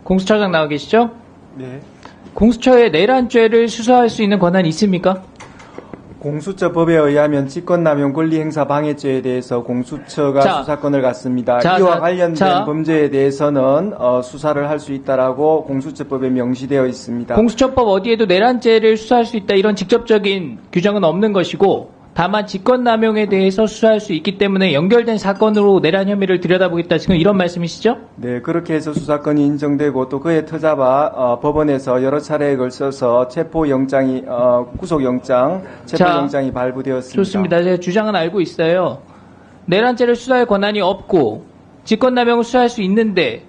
공수처장 나와 계시죠? 네. 공수처에 내란죄를 수사할 수 있는 권한이 있습니까? 공수처법에 의하면 직권남용 권리행사 방해죄에 대해서 공수처가 수사권을 갖습니다. 이와 관련된 범죄에 대해서는 수사를 할 수 있다라고 공수처법에 명시되어 있습니다. 공수처법 어디에도 내란죄를 수사할 수 있다 이런 직접적인 규정은 없는 것이고 다만 직권남용에 대해서 수사할 수 있기 때문에 연결된 사건으로 내란 혐의를 들여다보겠다 지금 이런 말씀이시죠? 네, 그렇게 해서 수사권이 인정되고 또 그에 터잡아 법원에서 여러 차례에 걸쳐서 체포영장이 구속영장, 체포영장이 발부되었습니다. 좋습니다. 제 주장은 알고 있어요. 내란죄를 수사할 권한이 없고 직권남용을 수사할 수 있는데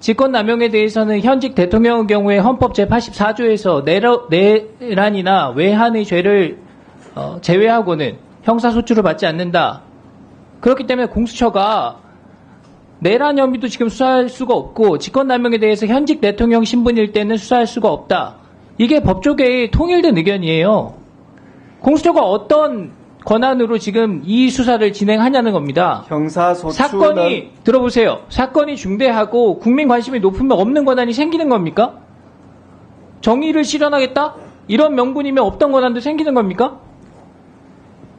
직권남용에 대해서는 현직 대통령의 경우에 헌법 제84조에서 내란이나 외환의 죄를 제외하고는 형사소추를 받지 않는다. 그렇기 때문에 공수처가 내란 혐의도 지금 수사할 수가 없고 직권남용에 대해서 현직 대통령 신분일 때는 수사할 수가 없다. 이게 법조계의 통일된 의견이에요. 공수처가 어떤 권한으로 지금 이 수사를 진행하냐는 겁니다. 형사소추는 사건이 들어보세요. 사건이 중대하고 국민 관심이 높으면 없는 권한이 생기는 겁니까? 정의를 실현하겠다? 이런 명분이면 없던 권한도 생기는 겁니까?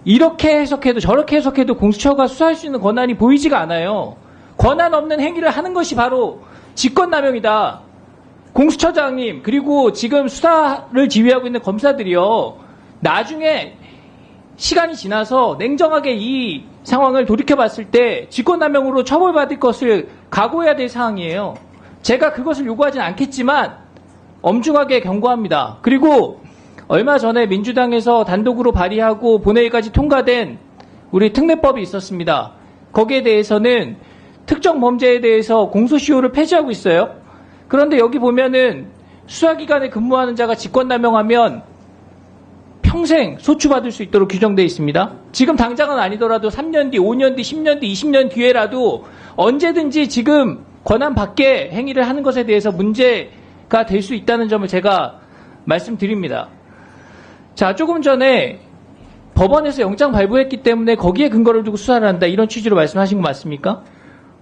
이렇게 해석해도 저렇게 해석해도 공수처가 수사할 수 있는 권한이 보이지가 않아요. 권한 없는 행위를 하는 것이 바로 직권남용이다. 공수처장님 그리고 지금 수사를 지휘하고 있는 검사들이요. 나중에 시간이 지나서 냉정하게 이 상황을 돌이켜봤을 때 직권남용으로 처벌받을 것을 각오해야 될 상황이에요. 제가 그것을 요구하진 않겠지만 엄중하게 경고합니다. 그리고 얼마 전에 민주당에서 단독으로 발의하고 본회의까지 통과된 우리 특례법이 있었습니다. 거기에 대해서는 특정 범죄에 대해서 공소시효를 폐지하고 있어요. 그런데 여기 보면은 수사기관에 근무하는 자가 직권남용하면 평생 소추받을 수 있도록 규정되어 있습니다. 지금 당장은 아니더라도 3년 뒤, 5년 뒤, 10년 뒤, 20년 뒤에라도 언제든지 지금 권한 밖의 행위를 하는 것에 대해서 문제가 될 수 있다는 점을 제가 말씀드립니다. 자, 조금 전에 법원에서 영장 발부했기 때문에 거기에 근거를 두고 수사를 한다 이런 취지로 말씀하신 거 맞습니까?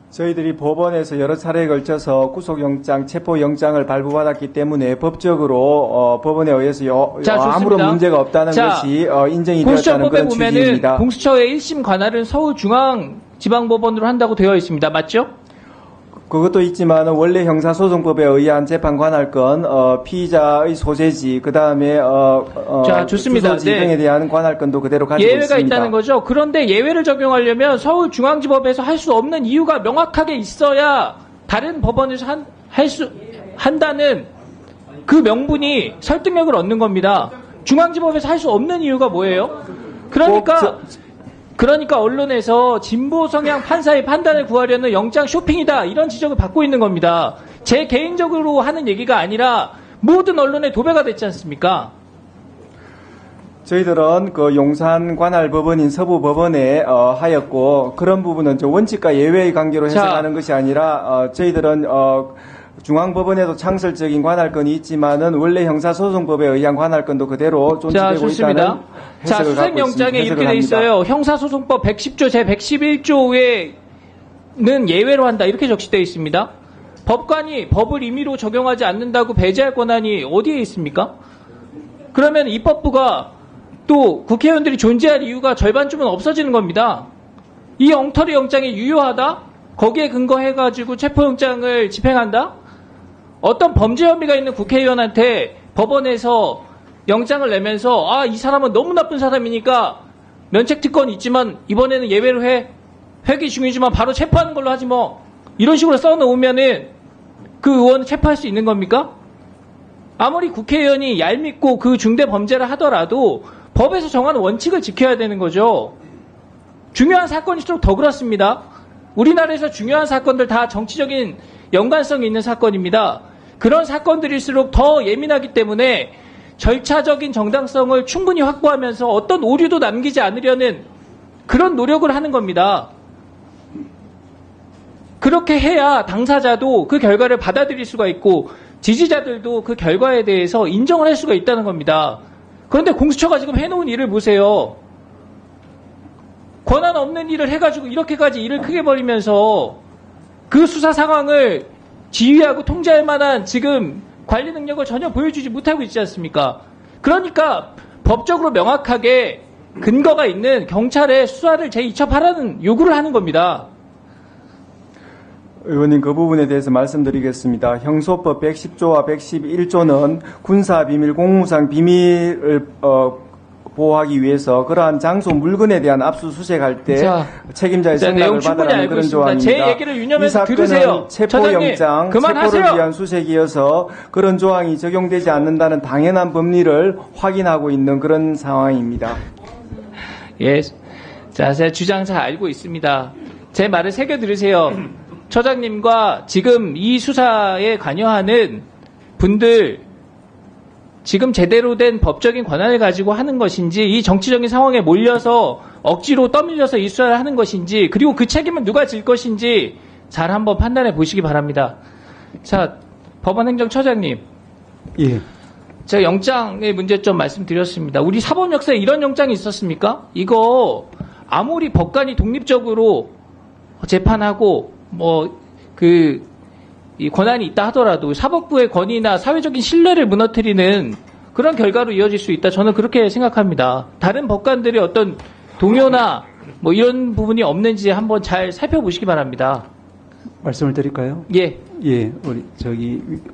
저희들이 법원에서 여러 차례에 걸쳐서 구속영장, 체포영장을 발부받았기 때문에 법적으로 법원에 의해서 아무런 문제가 없다는 것이 인정이 되었다는 그런 취지입니다. 공수처의 1심 관할은 서울중앙지방법원으로 한다고 되어 있습니다. 맞죠? 그것도 있지만 원래 형사소송법에 의한 재판 관할권, 피의자의 소재지, 그 다음에 좋습니다. 주소지 등에 대한 관할권도 그대로 가지고 예외가 있습니다. 있다는 거죠. 그런데 예외를 적용하려면 서울중앙지법에서 할 수 없는 이유가 명확하게 있어야 다른 법원에서 한다는 그 명분이 설득력을 얻는 겁니다. 중앙지법에서 할 수 없는 이유가 뭐예요? 그러니까 언론에서 진보 성향 판사의 판단을 구하려는 영장 쇼핑이다 이런 지적을 받고 있는 겁니다. 제 개인적으로 하는 얘기가 아니라 모든 언론의 도배가 됐지 않습니까? 저희들은 그 용산 관할 법원인 서부법원에 하였고 그런 부분은 원칙과 예외의 관계로 해석하는 것이 아니라 저희들은 중앙법원에도 창설적인 관할권이 있지만은 원래 형사소송법에 의한 관할권도 그대로 존재되고 있다는 해석을 수색영장에 이렇게 돼 있어요. 형사소송법 110조 제111조에는 예외로 한다 이렇게 적시되어 있습니다. 법관이 법을 임의로 적용하지 않는다고 배제할 권한이 어디에 있습니까? 그러면 입법부가 또 국회의원들이 존재할 이유가 절반쯤은 없어지는 겁니다. 이 엉터리 영장이 유효하다? 거기에 근거해가지고 체포영장을 집행한다? 어떤 범죄 혐의가 있는 국회의원한테 법원에서 영장을 내면서 이 사람은 너무 나쁜 사람이니까 면책특권이 있지만 이번에는 예외로 해. 회기 중이지만 바로 체포하는 걸로 하지 뭐. 이런 식으로 써놓으면은 그 의원은 체포할 수 있는 겁니까? 아무리 국회의원이 얄밉고 그 중대 범죄를 하더라도 법에서 정하는 원칙을 지켜야 되는 거죠. 중요한 사건일수록 더 그렇습니다. 우리나라에서 중요한 사건들 다 정치적인 연관성이 있는 사건입니다. 그런 사건들일수록 더 예민하기 때문에 절차적인 정당성을 충분히 확보하면서 어떤 오류도 남기지 않으려는 그런 노력을 하는 겁니다. 그렇게 해야 당사자도 그 결과를 받아들일 수가 있고 지지자들도 그 결과에 대해서 인정을 할 수가 있다는 겁니다. 그런데 공수처가 지금 해놓은 일을 보세요. 권한 없는 일을 해가지고 이렇게까지 일을 크게 벌이면서 그 수사 상황을 지휘하고 통제할 만한 지금 관리 능력을 전혀 보여주지 못하고 있지 않습니까? 그러니까 법적으로 명확하게 근거가 있는 경찰의 수사를 제2첩하라는 요구를 하는 겁니다. 의원님, 그 부분에 대해서 말씀드리겠습니다. 형소법 110조와 111조는 군사비밀, 공무상 비밀을 보호하기 위해서 그러한 장소 물건에 대한 압수수색할 때 책임자의 내용 승낙을 충분히 받으라는 알고 그런 있습니다. 조항입니다. 제 얘기를 유념해서 이 들으세요. 사건은 체포영장, 그만하세요. 체포를 위한 수색이어서 그런 조항이 적용되지 않는다는 당연한 법리를 확인하고 있는 그런 상황입니다. 예, 자, 제 주장 잘 알고 있습니다. 제 말을 새겨 들으세요. 처장님과 지금 이 수사에 관여하는 분들, 지금 제대로 된 법적인 권한을 가지고 하는 것인지, 이 정치적인 상황에 몰려서 억지로 떠밀려서 이 수사를 하는 것인지, 그리고 그 책임은 누가 질 것인지 잘 한번 판단해 보시기 바랍니다. 자, 법원행정처장님. 예. 제가 영장의 문제점 말씀드렸습니다. 우리 사법 역사에 이런 영장이 있었습니까? 이거 아무리 법관이 독립적으로 재판하고 이 권한이 있다 하더라도 사법부의 권위나 사회적인 신뢰를 무너뜨리는 그런 결과로 이어질 수 있다. 저는 그렇게 생각합니다. 다른 법관들의 어떤 동요나 이런 부분이 없는지 한번 잘 살펴보시기 바랍니다. 말씀을 드릴까요? 예. 예, 우리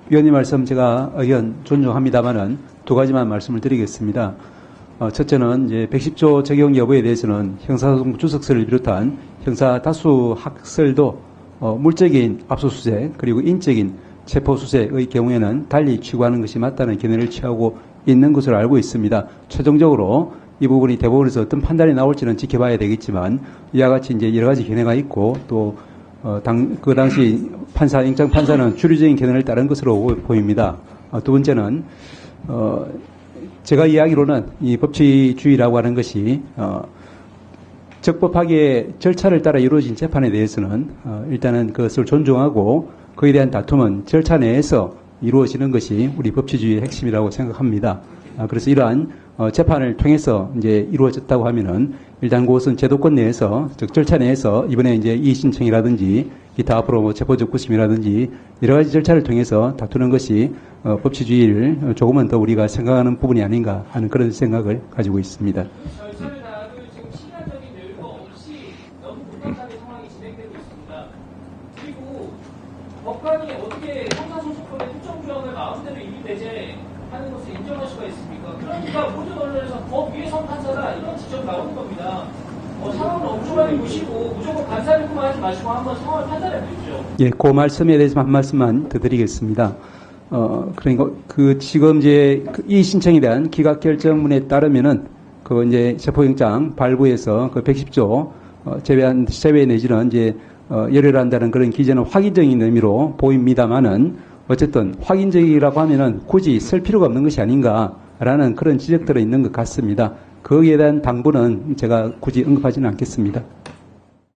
위원님 말씀 제가 의견 존중합니다만은 두 가지만 말씀을 드리겠습니다. 첫째는 이제 110조 적용 여부에 대해서는 형사소송 주석서를 비롯한 형사 다수 학설도 물적인 압수수색 그리고 인적인 체포수색의 경우에는 달리 취구하는 것이 맞다는 견해를 취하고 있는 것으로 알고 있습니다. 최종적으로 이 부분이 대법원에서 어떤 판단이 나올지는 지켜봐야 되겠지만 이와 같이 이제 여러 가지 견해가 있고 또 그 당시 영장 판사는 주류적인 견해를 따른 것으로 보입니다. 두 번째는 제가 이야기로는 이 법치주의라고 하는 것이 적법하게 절차를 따라 이루어진 재판에 대해서는 일단은 그것을 존중하고 그에 대한 다툼은 절차 내에서 이루어지는 것이 우리 법치주의의 핵심이라고 생각합니다. 그래서 이러한 재판을 통해서 이제 이루어졌다고 하면은 일단 그것은 제도권 내에서 즉 절차 내에서 이번에 이제 이의 신청이라든지 기타 앞으로 체포적 구심이라든지 여러 가지 절차를 통해서 다투는 것이 법치주의를 조금은 더 우리가 생각하는 부분이 아닌가 하는 그런 생각을 가지고 있습니다. 절차를 다하고 지금 시간적인 여유가 없이 너무 불편하게 상황이 진행되고 있습니다. 그리고 법관이 어떻게 형사소송법의 특정 조항을 마음대로 임의배제하는 것을 인정할 수가 있습니까? 그러니까 모든 언론에서 법 위에선 판사다 이런 지적 나오는 겁니다. 상황을 엄중하게 보시고 무조건 간사를 하지 마시고 한번 상황을 판단해 보십시오. 예, 그 말씀에 대해서 한 말씀만 더 드리겠습니다. 그러니까 지금 이제 이 신청에 대한 기각 결정문에 따르면은 이제 체포영장 발부에서 110조 제외 내지는 이제 열혈한다는 그런 기재는 확인적인 의미로 보입니다만은 어쨌든 확인적이라고 하면은 굳이 쓸 필요가 없는 것이 아닌가라는 그런 지적들이 있는 것 같습니다. 거기에 대한 당부는 제가 굳이 언급하지는 않겠습니다.